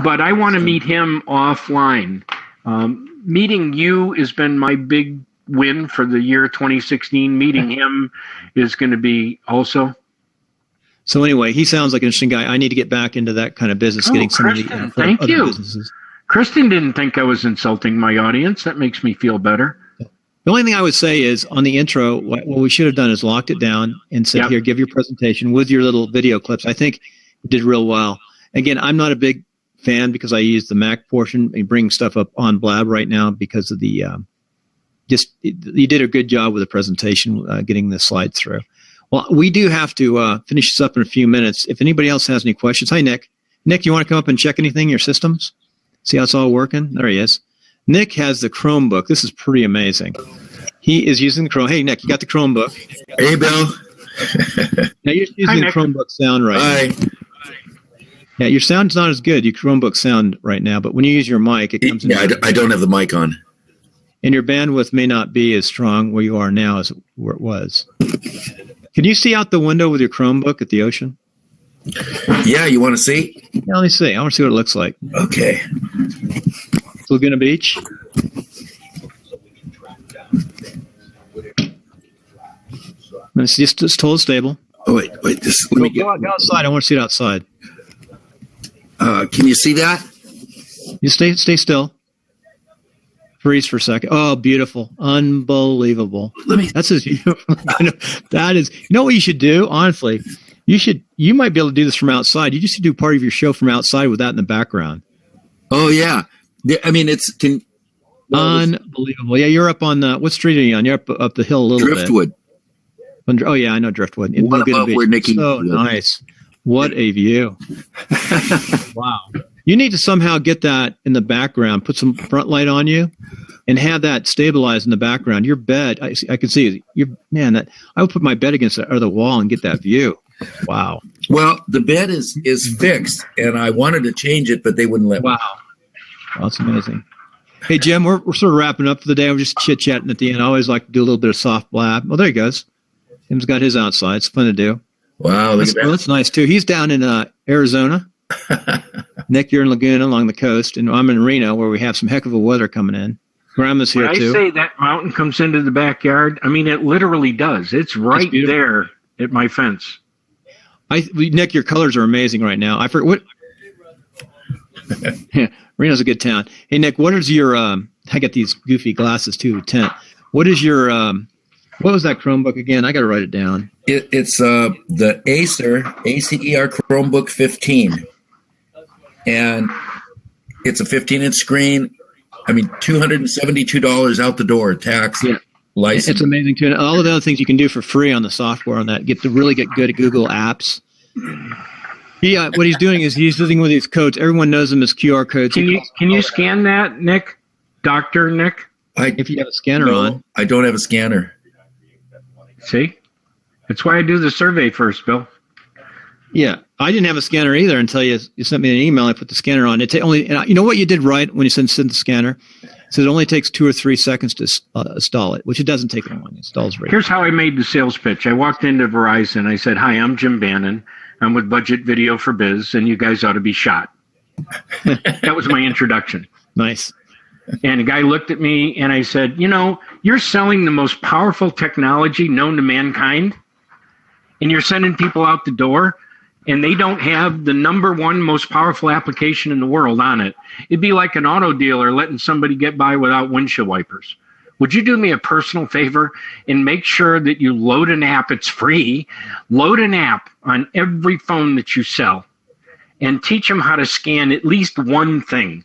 but I want to meet him offline. Meeting you has been my big win for the year 2016. Meeting him is going to be also. So anyway, he sounds like an interesting guy. I need to get back into that kind of business, getting some Kristen, of the thank other you. businesses. Kristen didn't think I was insulting my audience. That makes me feel better. The only thing I would say is on the intro, what we should have done is locked it down and said, here, give your presentation with your little video clips. I think it did real well. Again, I'm not a big fan because I use the Mac portion and bring stuff up on Blab right now because of the you did a good job with the presentation, getting the slides through. Well, we do have to finish this up in a few minutes. If anybody else has any questions, hi, Nick. Nick, you want to come up and check anything in your systems? See how it's all working? There he is. Nick has the Chromebook. This is pretty amazing. He is using the Chrome. Hey, Nick, you got the Chromebook. Hey, Bill. Now, you're using the Chromebook sound right now. Yeah, your sound's not as good. Your Chromebook sound right now, but when you use your mic, it comes in. Yeah, I don't have the mic on. And your bandwidth may not be as strong where you are now as where it was. Can you see out the window with your Chromebook at the ocean? Yeah, you want to see? Yeah, let me see. I want to see what it looks like. Okay. Laguna Beach. It's just totally stable. Oh, wait. Just let me go outside. I want to see it outside. Can you see that? You stay still. Freeze for a second. Oh, beautiful. Unbelievable. That's as that is, you know what you should do? Honestly, you might be able to do this from outside. You just do part of your show from outside with that in the background. Oh, yeah. I mean, unbelievable. Yeah, you're up on what street are you on? You're up the hill a little Driftwood. bit. Oh, yeah, I know Driftwood. What about where Nikki so nice. What a view. Wow. You need to somehow get that in the background, put some front light on you, and have that stabilized in the background. Your bed, I can see that I would put my bed against the other wall and get that view. Wow. Well, the bed is fixed, and I wanted to change it, but they wouldn't let me. Wow. That's amazing. Hey, Jim, we're sort of wrapping up for the day. We're just chit-chatting at the end. I always like to do a little bit of soft blab. Well, there he goes. Jim's got his outside. It's fun to do. Wow, look at that. That's nice, too. He's down in Arizona. Nick, you're in Laguna along the coast, and I'm in Reno where we have some heck of a weather coming in. Grandma's here, too. I say that mountain comes into the backyard, I mean, it literally does. It's right there at my fence. Nick, your colors are amazing right now. I forget what. Yeah, Reno's a good town. Hey, Nick, what is your? I got these goofy glasses too. Tent. What is your? What was that Chromebook again? I got to write it down. It's the Acer ACER Chromebook 15, and it's a 15-inch screen. I mean, $272 out the door, tax, license. It's amazing too. And all of the other things you can do for free on the software on that. Get good at Google Apps. What he's doing is he's using with these codes. Everyone knows them as QR codes. Can you scan that, Nick? Dr. Nick? If you have a scanner on. I don't have a scanner. See? That's why I do the survey first, Bill. Yeah. I didn't have a scanner either until you sent me an email. I put the scanner on. You know what you did right when you sent the scanner? It says it only takes 2 or 3 seconds to install it, which it doesn't take long. It installs right. Here's how I made the sales pitch. I walked into Verizon. I said, "Hi, I'm Jim Bannon. I'm with Budget Video for Biz, and you guys ought to be shot." That was my introduction. Nice. And a guy looked at me, and I said, "You're selling the most powerful technology known to mankind, and you're sending people out the door, and they don't have the number one most powerful application in the world on it. It'd be like an auto dealer letting somebody get by without windshield wipers. Would you do me a personal favor and make sure that you load an app? It's free. Load an app on every phone that you sell and teach them how to scan at least one thing.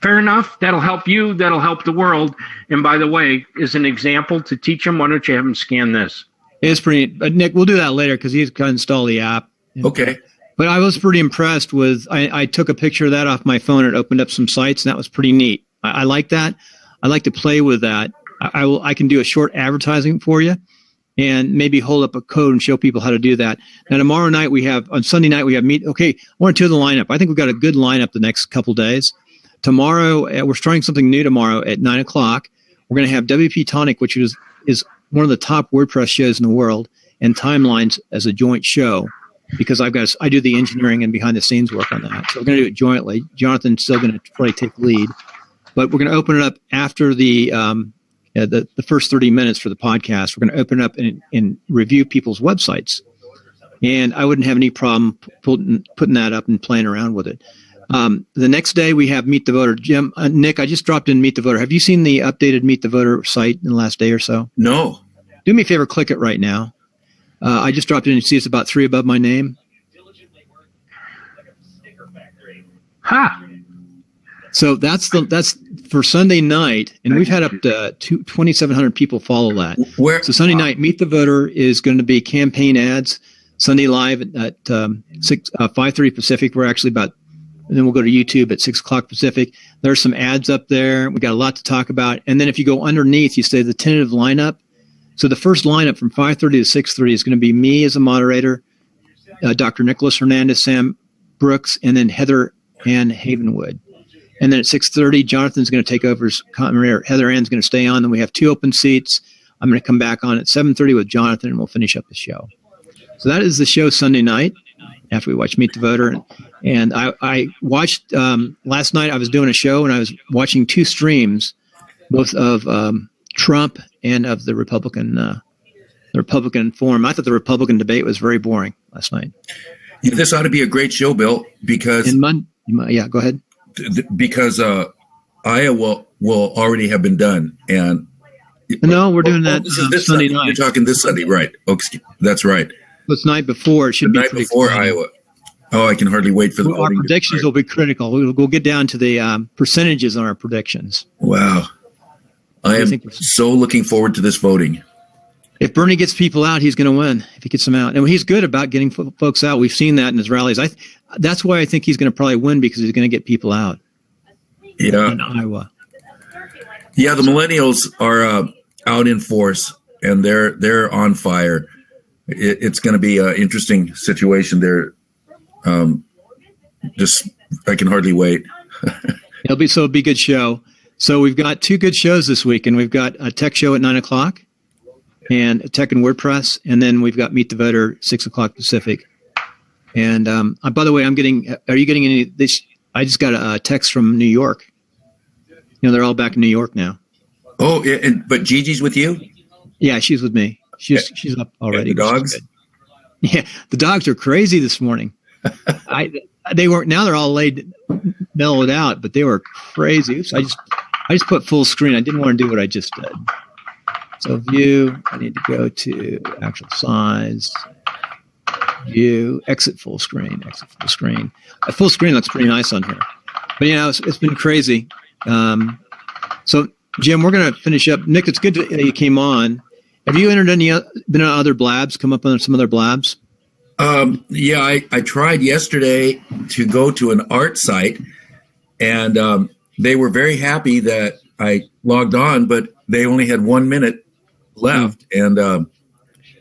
Fair enough? That'll help you. That'll help the world. And by the way, as an example to teach them, why don't you have them scan this?" It's pretty. Nick, we'll do that later because he's going to install the app. Okay. But I was pretty impressed with. I took a picture of that off my phone and it opened up some sites, and that was pretty neat. I like that. I like to play with that. I can do a short advertising for you and maybe hold up a code and show people how to do that. Now, tomorrow night on Sunday night, we have Okay, I want to do the lineup. I think we've got a good lineup the next couple days. Tomorrow, we're starting something new tomorrow at 9 o'clock. We're going to have WP Tonic, which is one of the top WordPress shows in the world, and Timelines as a joint show. because I do the engineering and behind the scenes work on that. So we're going to do it jointly. Jonathan's still going to probably take lead, but we're going to open it up after the first 30 minutes for the podcast. We're going to open it up and review people's websites. And I wouldn't have any problem putting that up and playing around with it. The next day we have Meet the Voter. Jim, Nick, I just dropped in Meet the Voter. Have you seen the updated Meet the Voter site in the last day or so? No. Do me a favor, click it right now. I just dropped in and see it's about 3 above my name. Ha! So that's for Sunday night, and we've had up to 2,700 people follow that. So Sunday night, Meet the Voter is going to be campaign ads. Sunday live at 5:30 Pacific. We're actually and then we'll go to YouTube at 6 o'clock Pacific. There's some ads up there. We got a lot to talk about. And then if you go underneath, you say the tentative lineup. So the first lineup from 5:30 to 6:30 is going to be me as a moderator, Dr. Nicholas Hernandez, Sam Brooks, and then Heather Ann Havenwood. And then at 6:30, Jonathan's going to take over as moderator. Heather Ann's going to stay on. Then we have 2 open seats. I'm going to come back on at 7:30 with Jonathan, and we'll finish up the show. So that is the show Sunday night after we watch Meet the Voter. And I watched last night. I was doing a show, and I was watching 2 streams, both of Trump and of the Republican forum. I thought the Republican debate was very boring last night. Yeah, this ought to be a great show, Bill, because yeah, go ahead. Because Iowa will already have been done, and no, we're doing that this Sunday night. You're talking this Sunday, right? Oh, that's right. It's the night before. It should be the night before Iowa. Oh, I can hardly wait for the Our predictions will be critical. We'll get down to the percentages on our predictions. Wow. I am so looking forward to this voting. If Bernie gets people out, he's going to win. If he gets them out. And he's good about getting folks out. We've seen that in his rallies. That's why I think he's going to probably win, because he's going to get people out. Yeah. In Iowa. Yeah, the millennials are out in force, and they're on fire. It's going to be an interesting situation there. I can hardly wait. It'll be a good show. So we've got 2 good shows this week, and we've got a tech show at 9 o'clock and a tech and WordPress. And then we've got Meet the Voter, 6 o'clock Pacific. And by the way, are you getting any this? I just got a text from New York. They're all back in New York now. Oh, but Gigi's with you? Yeah, she's with me. She's up already. And the dogs? Yeah, the dogs are crazy this morning. They weren't. Now they're all mellowed out, but they were crazy. Oops, I just put full screen. I didn't want to do what I just did. So view. I need to go to actual size. View. Exit full screen. Exit full screen. Full screen looks pretty nice on here, but it's been crazy. So Jim, we're going to finish up. Nick, it's good that you came on. Have you been on other blabs? Come up on some other blabs? Yeah, I tried yesterday to go to an art site, and they were very happy that I logged on, but they only had 1 minute left, and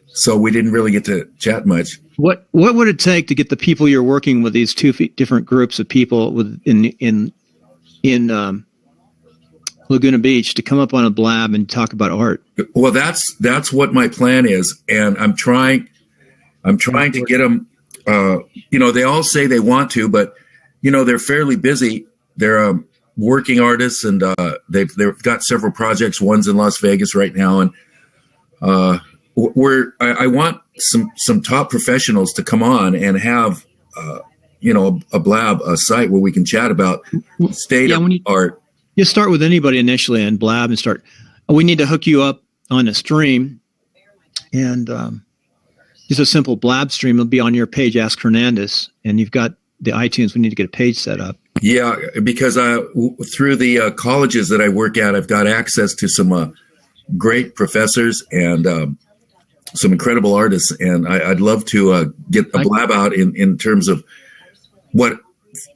so we didn't really get to chat much. What would it take to get the people you're working with, these 2 different groups of people in Laguna Beach, to come up on a blab and talk about art? Well, that's what my plan is, and I'm trying to get them. They all say they want to, but they're fairly busy. They're working artists, and they've got several projects. One's in Las Vegas right now, and I want some top professionals to come on and have a blab, a site where we can chat about state of art. You start with anybody initially and blab and start. We need to hook you up on a stream, and just a simple blab stream will be on your page, Ask Hernandez, and you've got the iTunes. We need to get a page set up. Yeah, because through the colleges that I work at, I've got access to some great professors and some incredible artists, and I'd love to get a blab out in terms of what,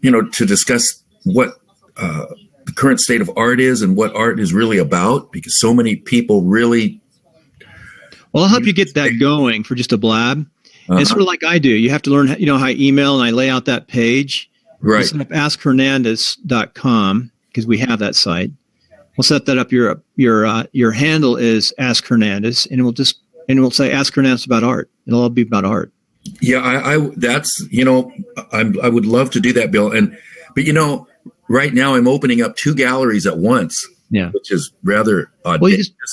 to discuss what the current state of art is and what art is really about, because so many people really... Well, I'll help you get that going for just a blab. And sort of like I do. You have to learn, how I email and I lay out that page. Right. Set up askhernandez.com, because we have that site. We'll set that up. Your handle is Ask Hernandez, and we'll say Ask Hernandez about art. It'll all be about art. Yeah, I that's, I would love to do that, Bill. But right now I'm opening up 2 galleries at once. Yeah. Which is rather audacious. Well,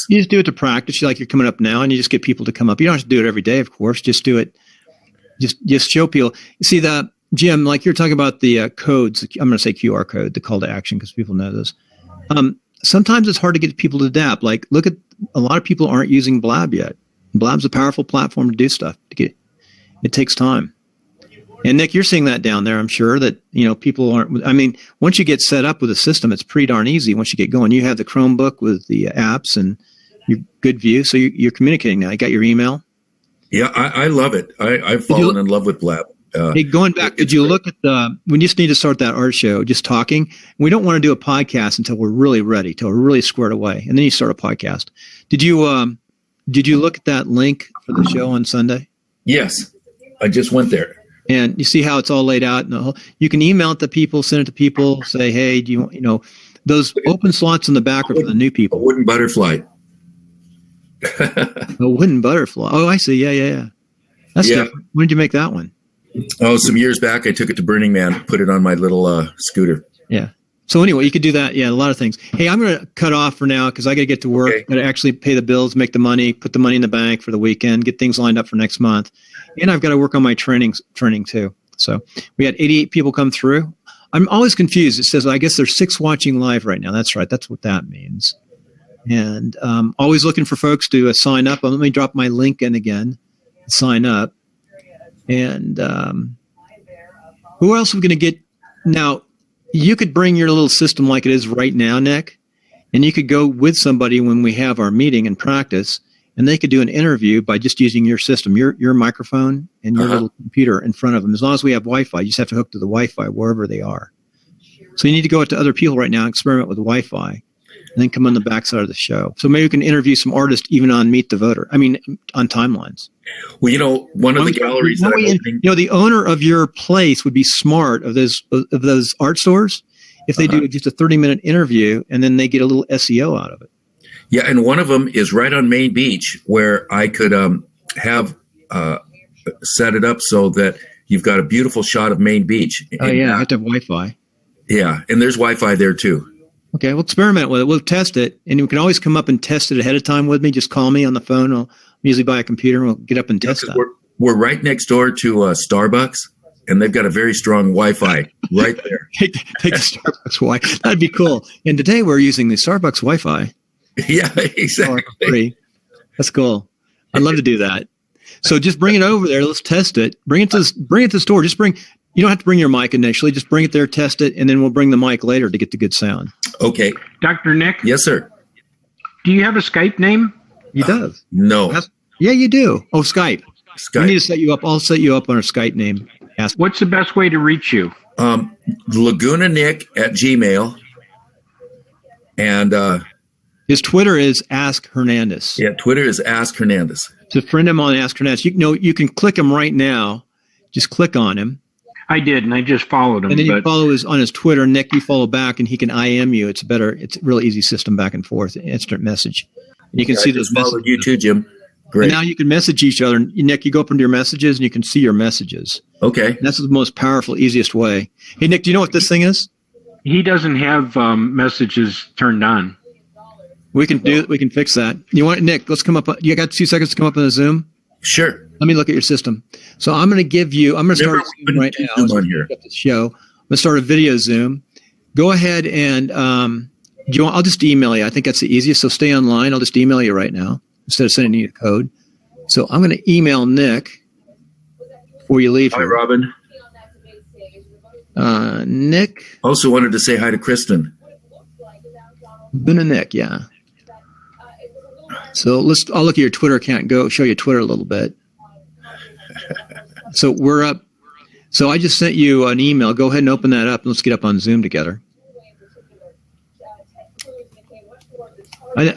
you just do it to practice. Like you're coming up now, and you just get people to come up. You don't have to do it every day, of course. Just do it. Just show people. You see, Jim, like you're talking about the codes. I'm going to say QR code, the call to action, because people know this. Sometimes it's hard to get people to adapt. Like, look at a lot of people aren't using Blab yet. Blab's a powerful platform to do stuff. It takes time. And Nick, you're seeing that down there. I'm sure that, people aren't, once you get set up with a system, it's pretty darn easy. Once you get going, you have the Chromebook with the apps and your good view. So you're communicating now. You got your email. Yeah, I love it. I've fallen in love with Blab. Hey, going back, did you look at we just need to start that art show, just talking. We don't want to do a podcast until we're really ready, until we're really squared away. And then you start a podcast. Did you look at that link for the show on Sunday? Yes, I just went there. And you see how it's all laid out. You can email it to people, send it to people, say, hey, do you those open slots in the back are for the new people. A wooden butterfly. A wooden butterfly. Oh, I see. Yeah. That's different. When did you make that one? Oh, some years back, I took it to Burning Man, put it on my little scooter. Yeah. So anyway, you could do that. Yeah, a lot of things. Hey, I'm going to cut off for now because I got to get to work. Okay. Got to actually pay the bills, make the money, put the money in the bank for the weekend, get things lined up for next month. And I've got to work on my training too. So we had 88 people come through. I'm always confused. It says, I guess there's 6 watching live right now. That's right. That's what that means. And always looking for folks to sign up. Let me drop my link in again. Sign up. And who else are we going to get? Now, you could bring your little system like it is right now, Nick, and you could go with somebody when we have our meeting and practice, and they could do an interview by just using your system, your microphone and your little computer in front of them. As long as we have Wi-Fi, you just have to hook to the Wi-Fi wherever they are. So you need to go out to other people right now and experiment with Wi-Fi, and then come on the backside of the show. So maybe we can interview some artists even on Meet the Voter. On Timelines. Well, one of the galleries that I'm opening, the owner of your place would be smart of those art stores if they do just a 30-minute interview and then they get a little SEO out of it. Yeah, and one of them is right on Main Beach where I could have set it up so that you've got a beautiful shot of Main Beach. Oh, yeah, I have to have Wi-Fi. Yeah, and there's Wi-Fi there too. Okay, we'll experiment with it. We'll test it, and you can always come up and test it ahead of time with me. Just call me on the phone. I'll usually buy a computer, and we'll get up and test that. We're right next door to Starbucks, and they've got a very strong Wi-Fi right there. Take the Starbucks Wi-Fi. That'd be cool. And today we're using the Starbucks Wi-Fi. Yeah, exactly. That's cool. I'd love to do that. So just bring it over there. Let's test it. Bring it to the store. You don't have to bring your mic initially. Just bring it there, test it, and then we'll bring the mic later to get the good sound. Okay. Dr. Nick? Yes, sir. Do you have a Skype name? He does. No. Yeah, you do. Oh, Skype. Skype. We need to set you up. I'll set you up on our Skype name. What's the best way to reach you? Laguna Nick at Gmail. And his Twitter is Ask Hernandez. Yeah, Twitter is Ask Hernandez. To friend him on Ask Hernandez. You can click him right now. Just click on him. I did, and I just followed him. And then you follow on his Twitter. Nick, you follow back, and he can IM you. It's a really easy system back and forth, instant message. And you can see those messages. Followed you too, Jim. Great. And now you can message each other. Nick, you go up into your messages, and you can see your messages. Okay. And that's the most powerful, easiest way. Hey, Nick, do you know what this thing is? He doesn't have messages turned on. We can fix that. You want Nick? Let's come up. You got 2 seconds to come up in the Zoom. Sure. Let me look at your system. So I'm going to start Zoom right now. On here. Show. I'm going to start a video Zoom. Go ahead and I'll just email you. I think that's the easiest. So stay online. I'll just email you right now instead of sending you a code. So I'm going to email Nick before you leave. Hi, here. Robin. Nick. Also wanted to say hi to Kristen. Nick, yeah. So I'll look at your Twitter account. Go show you Twitter a little bit. So we're up. So I just sent you an email. Go ahead and open that up, and let's get up on Zoom together.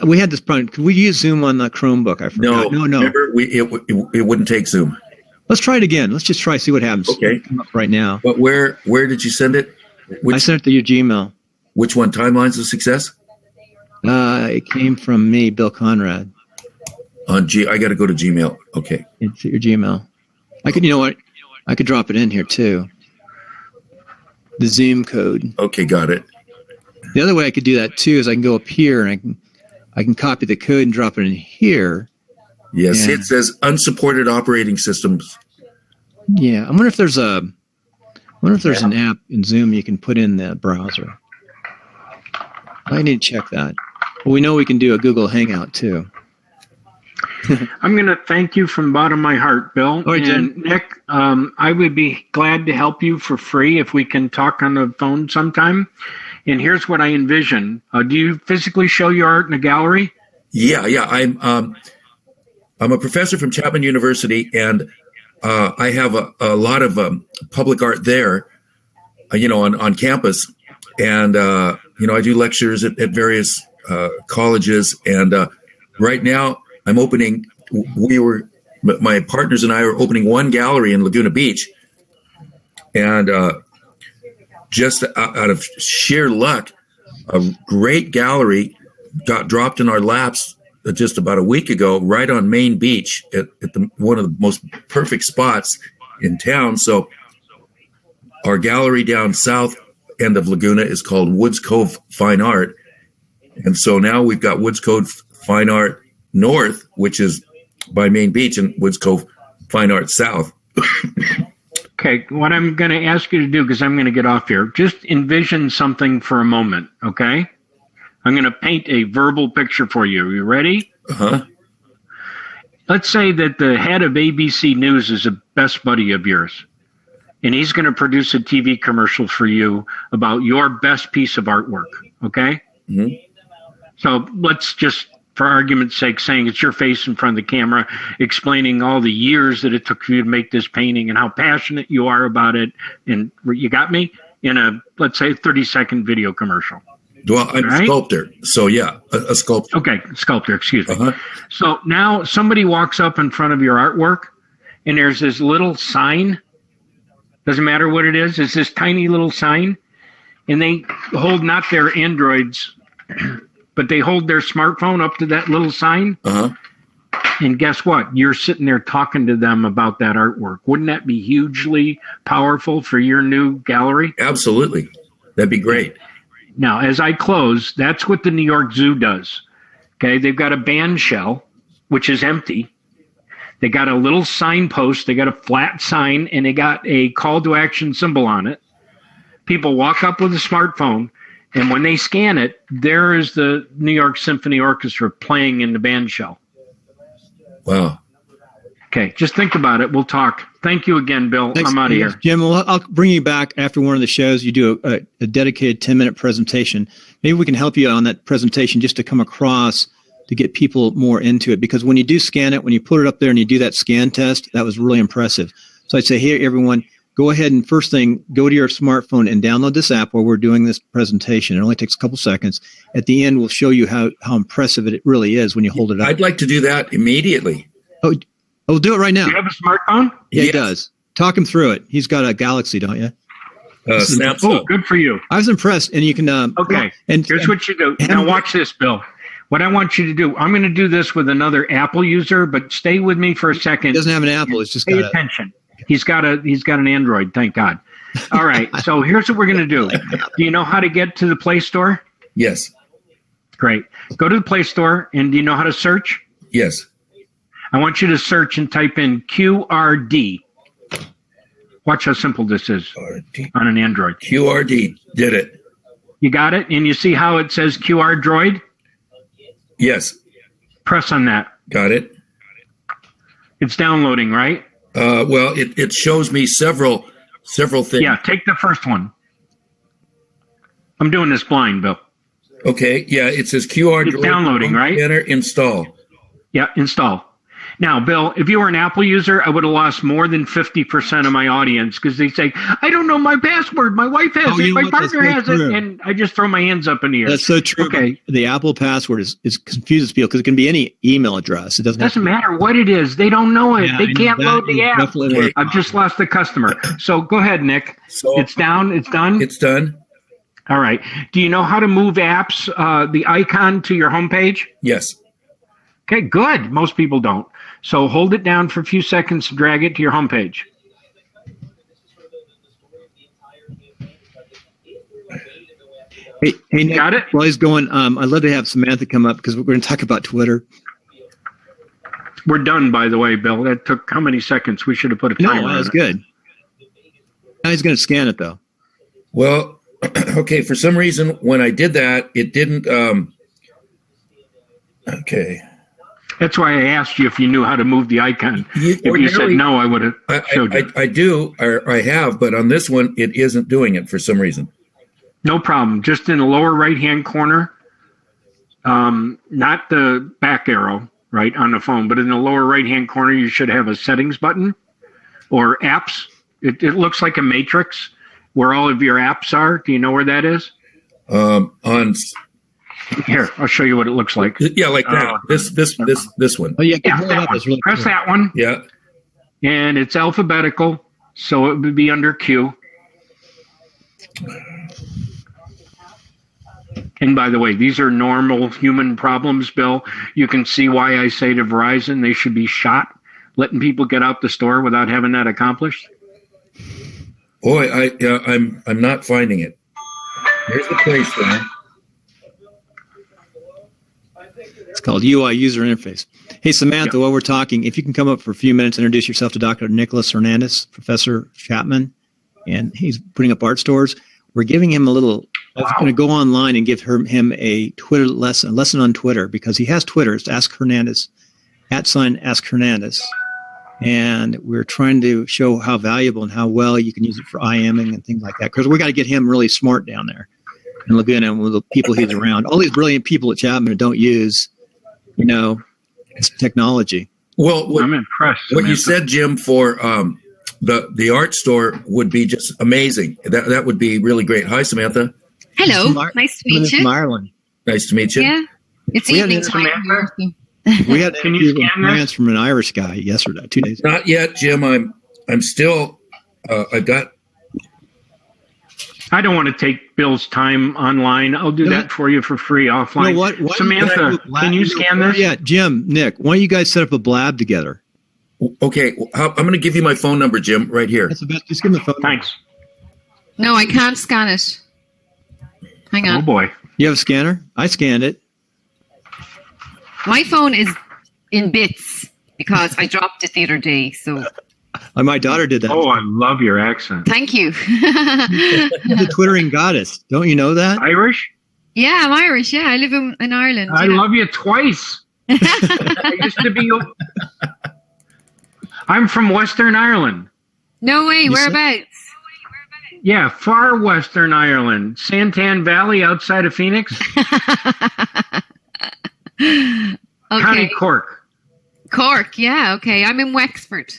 We had this problem. Could we use Zoom on the Chromebook? I forgot. No. Remember, it wouldn't take Zoom. Let's try it again. Let's just try, see what happens. Okay. Come up right now. But where did you send it? I sent it to your Gmail. Which one? Timelines of Success? It came from me, Bill Conrad. I got to go to Gmail. Okay. It's your Gmail. I could, you know what? I could drop it in here too. The Zoom code. Okay, got it. The other way I could do that too is I can go up here and I can copy the code and drop it in here. Yes, it says unsupported operating systems. Yeah, I wonder if there's an app in Zoom you can put in the browser. I need to check that. Well, we know we can do a Google Hangout too. I'm going to thank you from the bottom of my heart, Bill. Right, and Nick, I would be glad to help you for free if we can talk on the phone sometime. And here's what I envision. Do you physically show your art in a gallery? Yeah. I'm a professor from Chapman University, and I have a lot of public art there, on campus. And, I do lectures at various colleges. And right now I'm opening, my partners and I are opening one gallery in Laguna Beach. And just out of sheer luck, a great gallery got dropped in our laps just about a week ago, right on Main Beach at one of the most perfect spots in town. So our gallery down south end of Laguna is called Woods Cove Fine Art. And so now we've got Woods Cove Fine Art North, which is by Main Beach, and Woods Cove Fine Art South. Okay, what I'm going to ask you to do, because I'm going to get off here, just envision something for a moment, okay? I'm going to paint a verbal picture for you. Are you ready? Uh-huh. Let's say that the head of ABC News is a best buddy of yours, and he's going to produce a TV commercial for you about your best piece of artwork, okay? Mm-hmm. So let's just, for argument's sake, saying it's your face in front of the camera, explaining all the years that it took for you to make this painting and how passionate you are about it. And you got me? In a, let's say, 30-second video commercial. Well, I'm a sculptor. So, yeah, a sculptor. Okay, sculptor, excuse me. Uh-huh. So now somebody walks up in front of your artwork, and there's this little sign. Doesn't matter what it is. It's this tiny little sign. And they hold not their Androids, but they hold their smartphone up to that little sign. Uh-huh. And guess what? You're sitting there talking to them about that artwork. Wouldn't that be hugely powerful for your new gallery? Absolutely. That'd be great. Now, as I close, that's what the New York Zoo does. Okay, they've got a band shell, which is empty. They got a little signpost. They got a flat sign, and they got a call to action symbol on it. People walk up with a smartphone, and when they scan it, there is the New York Symphony Orchestra playing in the band shell. Wow. Okay, just think about it. We'll talk. Thank you again, Bill. Thanks, I'm out of here. Jim, well, I'll bring you back after one of the shows. You do a dedicated 10-minute presentation. Maybe we can help you on that presentation just to come across to get people more into it. Because when you do scan it, when you put it up there and you do that scan test, that was really impressive. So I'd say, hey, everyone, go ahead and first thing, go to your smartphone and download this app while we're doing this presentation. It only takes a couple seconds. At the end, we'll show you how impressive it really is when you hold it up. I'd like to do that immediately. Oh, do it right now. Do you have a smartphone? Yeah, he does. Talk him through it. He's got a Galaxy, don't you? Samsung. Oh, good for you. I was impressed. And you can... Okay, here's what you do. Now watch this, Bill. What I want you to do, I'm going to do this with another Apple user, but stay with me for a second. He doesn't have an Apple. It's just pay attention. He's got an Android, thank God. All right, so here's what we're going to do. Do you know how to get to the Play Store? Yes. Great. Go to the Play Store, and do you know how to search? Yes. I want you to search and type in QRD. Watch how simple this is on an Android. QRD. Did it. You got it? And you see how it says QR Droid? Yes. Press on that. Got it. It's downloading, right? Well, it shows me several things. Yeah, take the first one. I'm doing this blind, Bill. Okay. Yeah, it says QR It's downloading, right? Enter, install. Yeah, install. Now, Bill, if you were an Apple user, I would have lost more than 50% of my audience because they say, I don't know my password. My wife has it. My partner has it. And I just throw my hands up in the air. That's so true. Okay. The Apple password is confuses people because it can be any email address. It doesn't matter what it is. They don't know it. Yeah, they can't load the app. Okay. I've just lost the customer. So go ahead, Nick. So it's down. It's done. It's done. All right. Do you know how to move apps, the icon to your homepage? Yes. Okay, good. Most people don't. So hold it down for a few seconds and drag it to your homepage. Hey, Nick, got it? While he's going, I'd love to have Samantha come up because we're going to talk about Twitter. We're done, by the way, Bill. That took how many seconds? We should have put a timer on it. No, that was good. Now he's going to scan it, though. Well, okay. For some reason, when I did that, it didn't. Okay. That's why I asked you if you knew how to move the icon. If you said no, I would have showed you. I do, or I have, but on this one, it isn't doing it for some reason. No problem. Just in the lower right-hand corner, not the back arrow, right, on the phone, but in the lower right-hand corner, you should have a settings button or apps. It looks like a matrix where all of your apps are. Do you know where that is? Here, I'll show you what it looks like. Yeah, like that. This one. Oh, yeah. That one. Really Press that one. Yeah. And it's alphabetical, so it would be under Q. And by the way, these are normal human problems, Bill. You can see why I say to Verizon they should be shot, letting people get out the store without having that accomplished. Boy, I'm not finding it. Here's the Play Store. It's called UI User Interface. Hey, Samantha, while we're talking, if you can come up for a few minutes, introduce yourself to Dr. Nicholas Hernandez, Professor Chapman, and he's putting up art stores. We're giving him a little. I was going to go online and give him a Twitter lesson on Twitter, because he has Twitter. It's Ask Hernandez, @Ask Hernandez. And we're trying to show how valuable and how well you can use it for IMing and things like that. Because we got to get him really smart down there in Laguna and with the people he's around. All these brilliant people at Chapman don't use, it's technology. Well, I'm impressed. What you said, Jim, for the art store would be just amazing. That would be really great. Hi, Samantha. Hello. Nice to meet you. From Ireland. Nice to meet you. Yeah. It's evening time. We had Can you scan plans from an Irish guy yesterday, 2 days ago. Not yet, Jim. I'm still. I've got. I don't want to take Bill's time online. I'll do that for you for free offline. You know what? Samantha, can you scan this? Yeah, Jim, Nick, why don't you guys set up a blab together? Okay, I'm going to give you my phone number, Jim, right here. That's the best. Just give me the phone. Thanks. No, I can't scan it. Hang on. Oh, boy. You have a scanner? I scanned it. My phone is in bits because I dropped it the other day. So My daughter did that. Oh, I love your accent. thank you. The twittering goddess. Don't you know that? Irish? Yeah, I'm Irish. Yeah, I live in Ireland. I yeah. love you twice. I used to be. I'm from Western Ireland. No way. You Whereabouts? Yeah, far Western Ireland. Santan Valley outside of Phoenix. Okay. County Cork. Cork. Yeah. Okay. I'm in Wexford,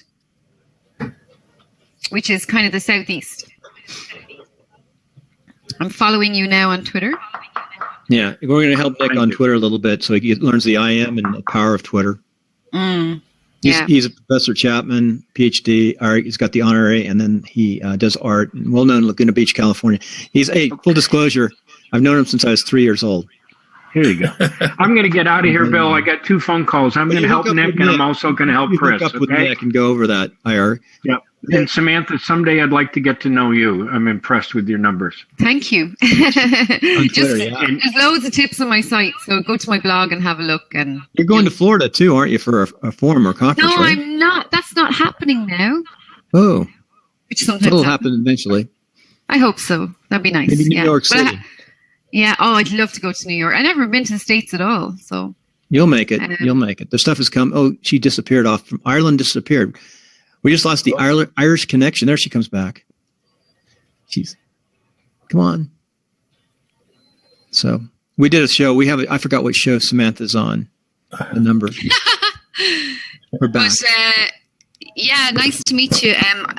which is kind of the southeast. I'm following you now on Twitter. Yeah, we're going to help Nick on Twitter a little bit so he learns the IM and the power of Twitter. Yeah. He's a Professor Chapman, PhD. He's got the honorary, and then he does art. Well known in Laguna Beach, California. He's full disclosure. I've known him since I was 3 years old. Here you go. I'm going to get out of here, Bill. I got 2 phone calls. I'm going to help Nick, and I'm also going to help Chris. Hook up with Nick and go over that IR. Yep. And Samantha, someday I'd like to get to know you. I'm impressed with your numbers. Thank you. Twitter, There's loads of tips on my site, so go to my blog and have a look. And you're going to Florida too, aren't you, for a forum or conference? no, right? I'm not. That's not happening now. Oh, Which sometimes it'll happen eventually. I hope so. That'd be nice. Maybe New York City. Yeah. Oh, I'd love to go to New York. I've never been to the States at all. So You'll make it. You'll make it. The stuff has come. Oh, she disappeared off from Ireland. Disappeared. We just lost the Irish connection. There she comes back. Come on. So we did a show. I forgot what show Samantha's on. The number. We're back. But, yeah, nice to meet you.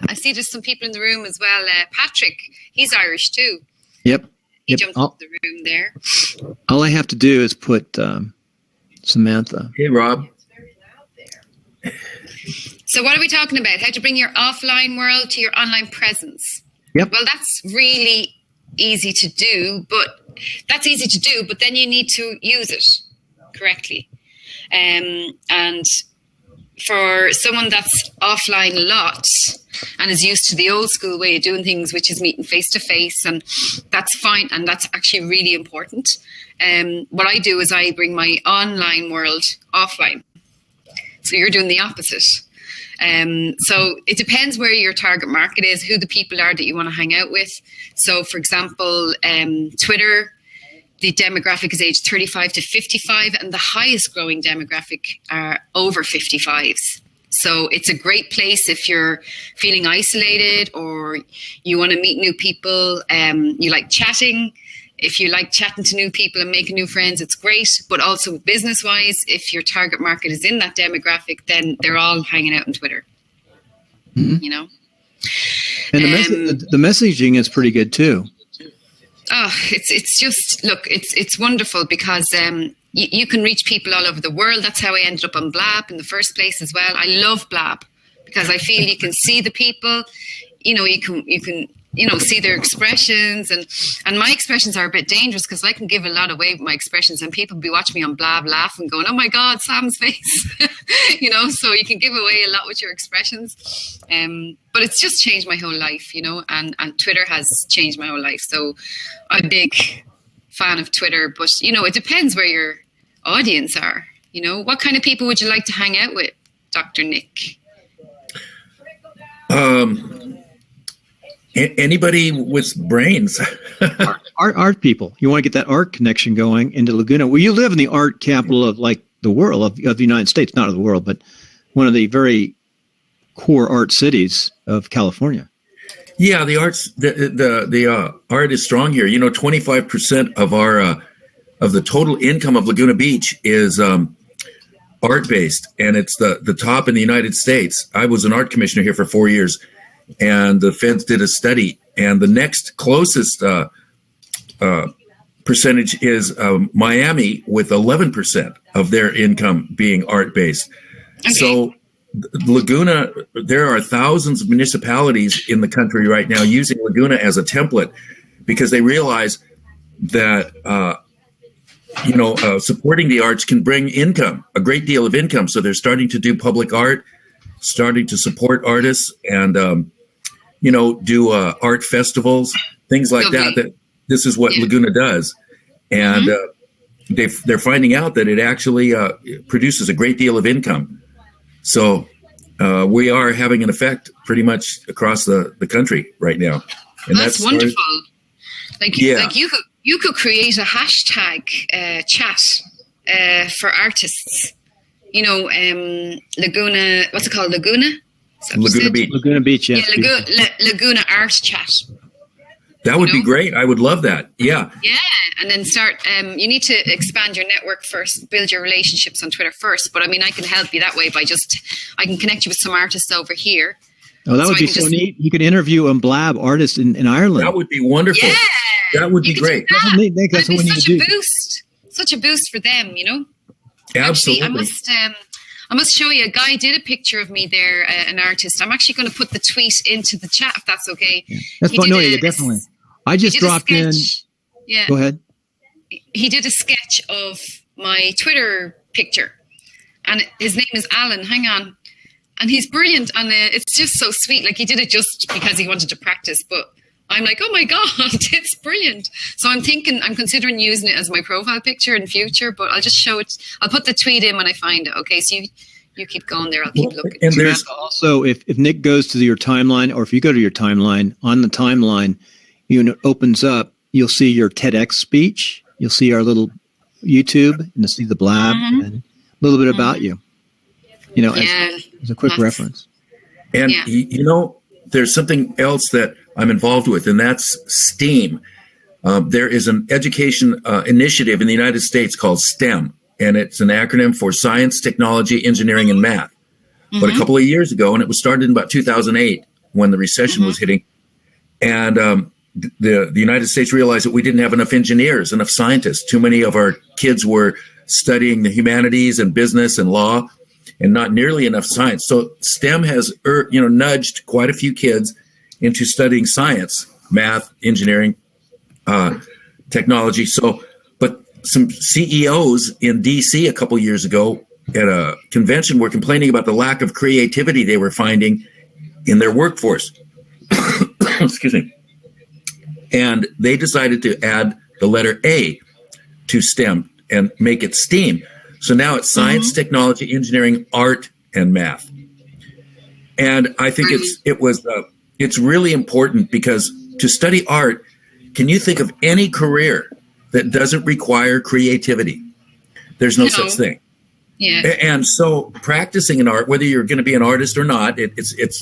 I see there's some people in the room as well. Patrick, he's Irish too. Yep. He jumped into the room there. All I have to do is put Samantha. Hey, Rob. So what are we talking about? How to bring your offline world to your online presence. Yep. Well, that's really easy to do, but then you need to use it correctly. And for someone that's offline a lot and is used to the old school way of doing things, which is meeting face to face, and that's fine, and that's actually really important. What I do is I bring my online world offline. So you're doing the opposite. So it depends where your target market is, who the people are that you want to hang out with. So, for example, Twitter, the demographic is age 35 to 55, and the highest growing demographic are over 55s. So it's a great place if you're feeling isolated or you want to meet new people, you like chatting. If you like chatting to new people and making new friends, it's great. But also business-wise, if your target market is in that demographic, then they're all hanging out on Twitter, you know. And the messaging is pretty good too. Oh, it's just, look, it's wonderful because you can reach people all over the world. That's how I ended up on Blab in the first place as well. I love Blab because I feel you can see the people, you know, you can see their expressions, and my expressions are a bit dangerous because I can give a lot away with my expressions, and people be watching me on Blab laughing, going, "Oh my God, Sam's face," you know. So you can give away a lot with your expressions, but it's just changed my whole life, you know. And Twitter has changed my whole life. So I'm a big fan of Twitter, but you know, it depends where your audience are. You know, what kind of people would you like to hang out with, Dr. Nick? Anybody with brains. art people. You want to get that art connection going into Laguna. Well, you live in the art capital of like the world, of the United States, not of the world, but one of the very core art cities of California. Yeah, the arts, the art is strong here. You know, 25% of our of the total income of Laguna Beach is art based, and it's the top in the United States. I was an art commissioner here for 4 years. And the feds did a study, and the next closest percentage is Miami, with 11% of their income being art-based. Okay. So Laguna, there are thousands of municipalities in the country right now using Laguna as a template because they realize that supporting the arts can bring income, a great deal of income. So they're starting to do public art, starting to support artists, and do art festivals, things like that this is what Laguna does. And they're finding out that it actually produces a great deal of income. So we are having an effect pretty much across the country right now. And that's wonderful. You could create a hashtag chat for artists. You know, Laguna, what's it called? Laguna? Laguna Beach. Laguna Beach, yes. Yeah, Laguna Art Chat. That would be great. I would love that. Yeah. Yeah, and then start. You need to expand your network first, build your relationships on Twitter first. But I mean, I can help you that way by I can connect you with some artists over here. Oh, that would be so neat. You could interview a Blab artist in Ireland. That would be wonderful. Yeah, that would be great. That's what we need to do. Such a boost for them, you know. Absolutely. Actually, I must show you. A guy did a picture of me there, an artist. I'm actually going to put the tweet into the chat if that's okay. Yeah. That's fine. No, definitely. I just dropped in. Yeah. Go ahead. He did a sketch of my Twitter picture, and his name is Alan. Hang on. And he's brilliant, and it's just so sweet. Like, he did it just because he wanted to practice, but I'm like, oh my God, it's brilliant. So I'm considering using it as my profile picture in future, but I'll just show it. I'll put the tweet in when I find it. Okay, so you keep going there. I'll keep looking. And there's also, if Nick goes to your timeline, or if you go to your timeline, on the timeline, it opens up, you'll see your TEDx speech. You'll see our little YouTube, and you'll see the Blab, and a little bit about you. You know, as a quick reference. And, there's something else that I'm involved with, and that's STEAM. There is an education initiative in the United States called STEM, and it's an acronym for Science, Technology, Engineering, and Math. But a couple of years ago, and it was started in about 2008 when the recession was hitting, and the United States realized that we didn't have enough engineers, enough scientists. Too many of our kids were studying the humanities and business and law, and not nearly enough science. So STEM has, nudged quite a few kids into studying science, math, engineering, technology. So, but some CEOs in DC a couple years ago a convention were complaining about the lack of creativity they were finding in their workforce. Excuse me. And they decided to add the letter A to STEM and make it STEAM. So now it's science, technology, engineering, art, and math. And I think it's really important, because to study art, can you think of any career that doesn't require creativity? There's no such thing. Yeah. And so practicing an art, whether you're going to be an artist or not,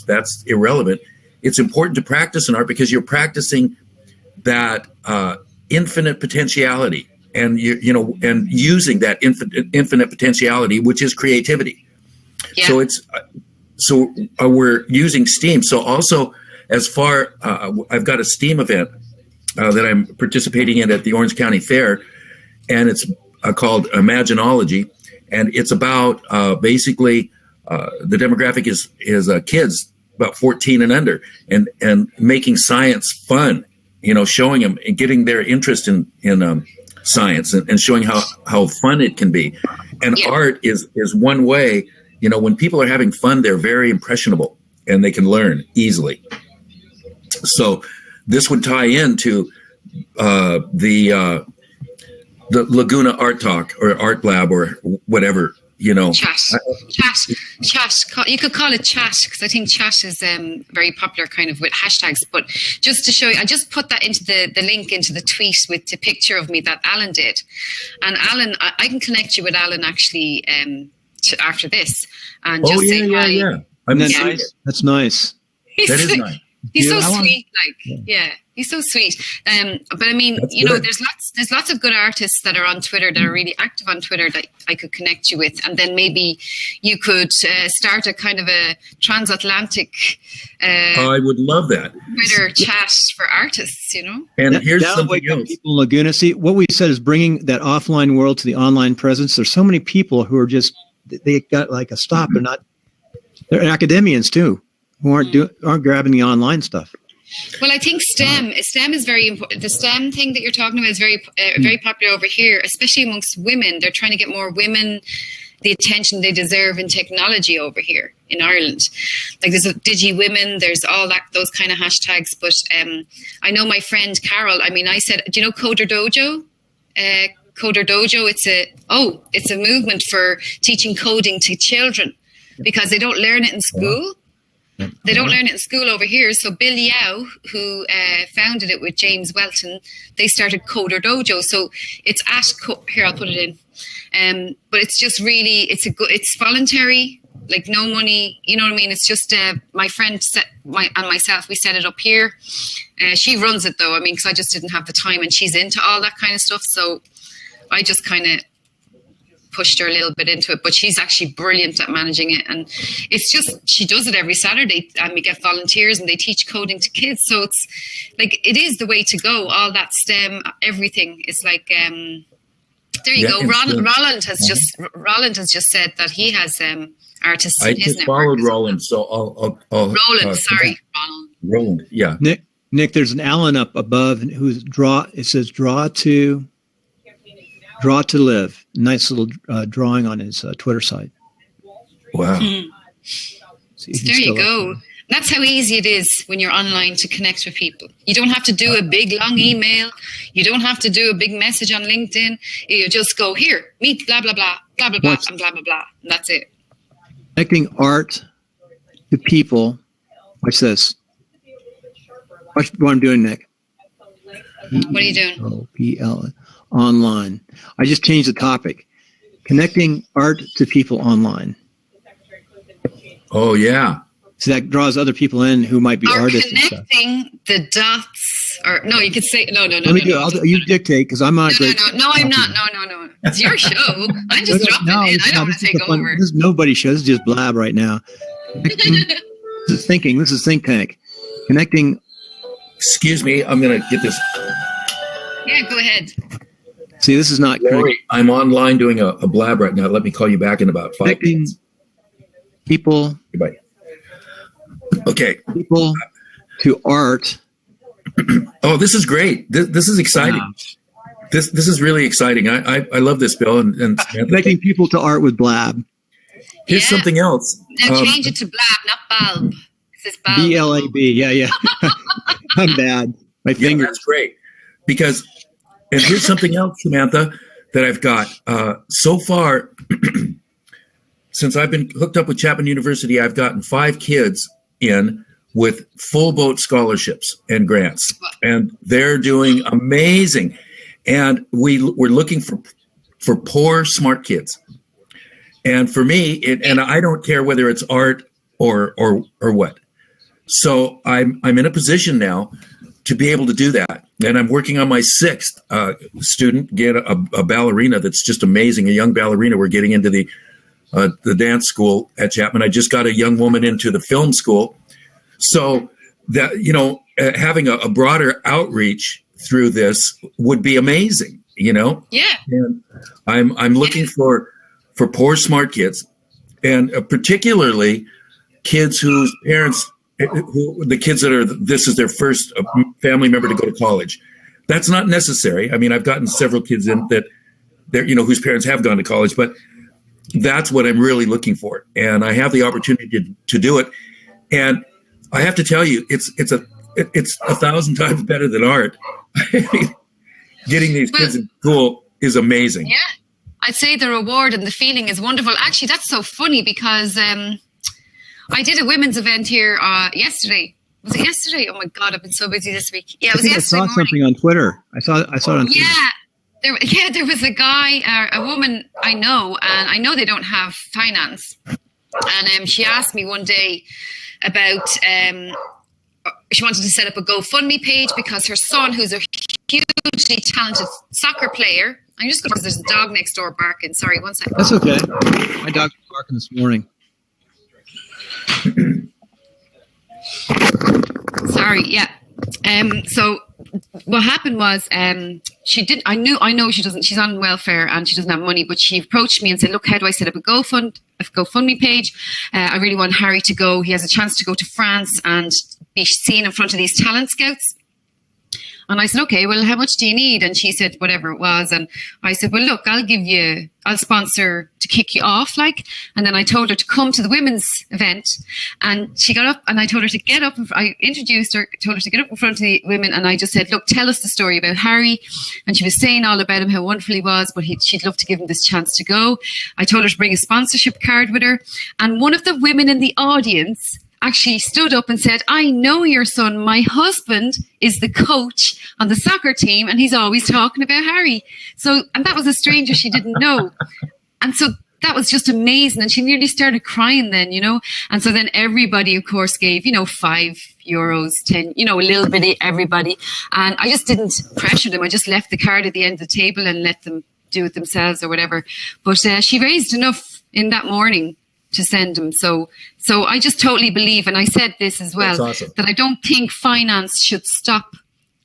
that's irrelevant. It's important to practice an art because you're practicing that infinite potentiality, and and using that infinite potentiality, which is creativity. Yeah. So we're using STEAM. So also, as far I've got a STEAM event that I'm participating in at the Orange County Fair, and it's called Imaginology, and it's about basically the demographic is kids about 14 and under, and making science fun. Showing them and getting their interest in science, and showing how fun it can be. And art is one way. When people are having fun, they're very impressionable and they can learn easily. So this would tie into the Laguna Art Talk or Art Lab or whatever. Chat. You could call it chat, because I think chat is very popular kind of with hashtags. But just to show you, I just put that into the link into the tweet with the picture of me that Alan did. And Alan, I can connect you with Alan actually after this. And just say hi. Yeah. Nice. That's nice. That is nice. He's so sweet. He's so sweet. But I mean, there's lots of good artists that are on Twitter, that are really active on Twitter, that I could connect you with, and then maybe you could start a kind of a transatlantic. I would love that Twitter chat for artists. And here's something else. People in Laguna. See, what we said is bringing that offline world to the online presence. There's so many people who are they got like a stop. They're academians too, who aren't grabbing the online stuff. Well, I think STEM is very important. The STEM thing that you're talking about is very very popular over here, especially amongst women. They're trying to get more women the attention they deserve in technology over here in Ireland. Like there's Digi Women, there's all those kind of hashtags. But I know my friend Carol. I mean, I said, do you know Coder Dojo? Coder Dojo. It's a movement for teaching coding to children, because they don't learn it in school. They don't learn it in school over here. So Bill Yao, who founded it with James Welton, they started Coder Dojo. So it's here, I'll put it in. But it's just really, it's voluntary, like no money. You know what I mean? It's just my friend and myself, we set it up here. She runs it though. I mean, because I just didn't have the time, and she's into all that kind of stuff. So I just kind of pushed her a little bit into it, but she's actually brilliant at managing it. And it's just, she does it every Saturday, and we get volunteers and they teach coding to kids. So it's like, it is the way to go. All that STEM, everything is like, there you go. Roland has just said that he has artists in his network. I just followed Roland, so I'll Roland, Roland, yeah. Nick, there's an Alan up above who's it says draw to live. Nice little drawing on his Twitter site. Wow. There you go. That's how easy it is when you're online to connect with people. You don't have to do a big long email. You don't have to do a big message on LinkedIn. You just go, here, meet blah, blah, blah, blah, blah, blah, and blah, blah, blah. And that's it. Connecting art to people. Watch this. Watch what I'm doing, Nick. What are you doing? O-P-L online. I just changed the topic. Connecting art to people online. Oh, yeah. So that draws other people in who might be artists. Connecting the dots. Or no, you could say no. Let me do it. You dictate, because I'm not great. No, I'm not. No. It's your show. I'm just dropping in. I don't want to take over. This is nobody's show. This is just blab right now. This is thinking. This is think tank. Connecting. Excuse me. I'm going to get this. Yeah, go ahead. See, this is not great. I'm online doing a blab right now. Let me call you back in about 5 minutes. People. Goodbye. Okay. People to art. Oh, this is great. This is exciting. Wow. This is really exciting. I love this, Bill. And connecting people to art with blab. Here's something else. Now change it to blab, not bulb. It says bulb. BLAB. Yeah. I'm bad. My fingers. That's great. Because, and here's something else, Samantha, that I've got. So far, since I've been hooked up with Chapman University, I've gotten 5 kids in with full boat scholarships and grants. And they're doing amazing. And we're looking for poor, smart kids. And for me, and I don't care whether it's art or what. So I'm in a position now to be able to do that. And I'm working on my 6th student, get a ballerina that's just amazing, a young ballerina. We're getting into the dance school at Chapman. I just got a young woman into the film school. So that, having a broader outreach through this would be amazing, Yeah. And I'm looking for poor, smart kids, and particularly kids whose parents, the kids that this is their first family member to go to college. That's not necessary. I mean, I've gotten several kids in that they're, whose parents have gone to college, but that's what I'm really looking for. And I have the opportunity to do it. And I have to tell you, it's 1,000 times better than art. Getting these kids in school is amazing. Yeah. I'd say the reward and the feeling is wonderful. Actually, that's so funny because I did a women's event here yesterday. Was it yesterday? Oh my God, I've been so busy this week. Yeah, it was yesterday. I saw something on Twitter. I saw it on Twitter. Yeah, there was a guy, a woman I know, and I know they don't have finance. And she asked me one day about, she wanted to set up a GoFundMe page because her son, who's a hugely talented soccer player, I'm just going to, there's a dog next door barking. Sorry, one second. That's okay. My dog was barking this morning. Sorry, yeah. So what happened was she did. I know she doesn't. She's on welfare and she doesn't have money. But she approached me and said, "Look, how do I set up a GoFundMe page? I really want Harry to go. He has a chance to go to France and be seen in front of these talent scouts." And I said, "Okay, well, how much do you need?" And she said, whatever it was. And I said, "Well, look, I'll sponsor to kick you off, like." And then I told her to come to the women's event. And she got up and I told her to get up. I introduced her, told her to get up in front of the women. And I just said, "Look, tell us the story about Harry." And she was saying all about him, how wonderful he was, but she'd love to give him this chance to go. I told her to bring a sponsorship card with her. And one of the women in the audience actually stood up and said, "I know your son. My husband is the coach on the soccer team and he's always talking about Harry." So, and that was a stranger she didn't know. And so that was just amazing. And she nearly started crying then, And so then everybody, of course, gave, €5, 10, a little bit, everybody. And I just didn't pressure them. I just left the card at the end of the table and let them do it themselves or whatever. But she raised enough in that morning to send them. So I just totally believe, and I said this as well, awesome, that I don't think finance should stop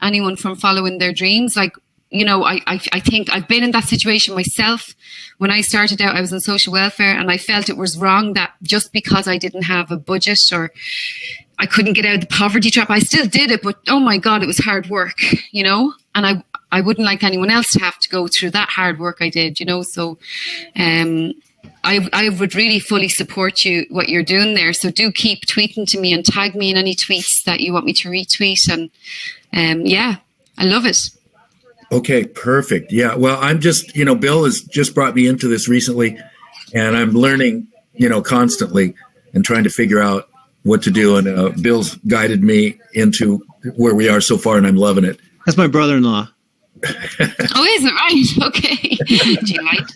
anyone from following their dreams. Like, I think I've been in that situation myself. When I started out, I was on social welfare and I felt it was wrong that just because I didn't have a budget or I couldn't get out of the poverty trap, I still did it, but oh my God, it was hard work, and I wouldn't like anyone else to have to go through that hard work I did, So, I would really fully support what you're doing there. So do keep tweeting to me and tag me in any tweets that you want me to retweet. And I love it. Okay, perfect. Yeah. Well, I'm just, Bill has just brought me into this recently and I'm learning, constantly and trying to figure out what to do. And Bill's guided me into where we are so far and I'm loving it. That's my brother-in-law. Oh, is it right? Okay. Do you like?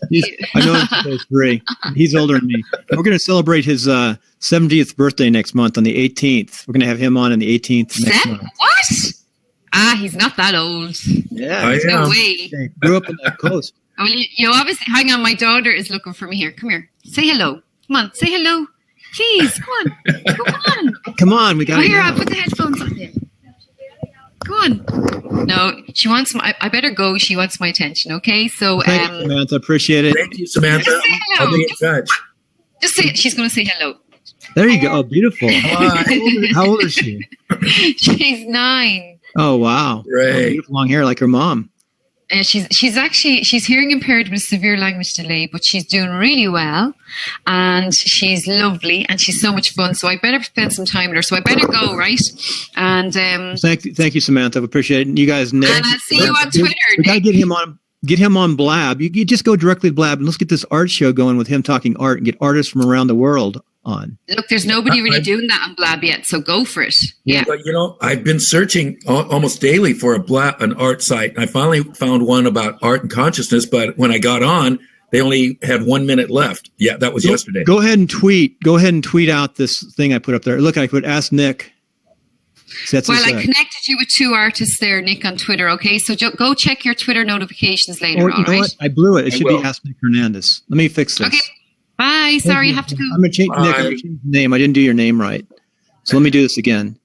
I know he's 3. He's older than me. We're going to celebrate his 70th birthday next month on the 18th. We're going to have him on the 18th next month. What? He's not that old. Yeah. No way. He grew up on that coast. Well, you obviously, hang on, my daughter is looking for me here. Come here. Say hello. Come on, say hello. Please, come on. Come on. Come on, we got to Here, I'll put the headphones on there. Go on. No, she wants I better go. She wants my attention. Okay, so thank you, Samantha. Appreciate it. Thank you, Samantha. Just say hello. I'll be in touch. Just say she's going to say hello. There you go. Oh, beautiful. How old is she? She's 9. Oh, wow. Right. Beautiful long hair like her mom. she's hearing impaired with severe language delay, but she's doing really well, and she's lovely, and she's so much fun. So I better spend some time with her. So I better go, right? And thank you, Samantha. I appreciate it. You guys, Nick, and I'll see you on Twitter. We gotta get him on. Get him on Blab. You just go directly to Blab and let's get this art show going with him talking art and get artists from around the world on. Look, there's nobody really doing that on Blab yet, so go for it. Yeah. But I've been searching almost daily for an art site. I finally found one about art and consciousness, but when I got on, they only had 1 minute left. Yeah, that was yesterday. Go ahead and tweet out this thing I put up there. Look, I put Ask Nick. I connected you with 2 artists there, Nick, on Twitter. Okay, so go check your Twitter notifications later. You know what? I blew it. It should be Ask Nick Hernandez. Let me fix this. Okay. Bye. Sorry, you have to go. I'm gonna change Nick. I'm gonna change the name. I didn't do your name right. So let me do this again.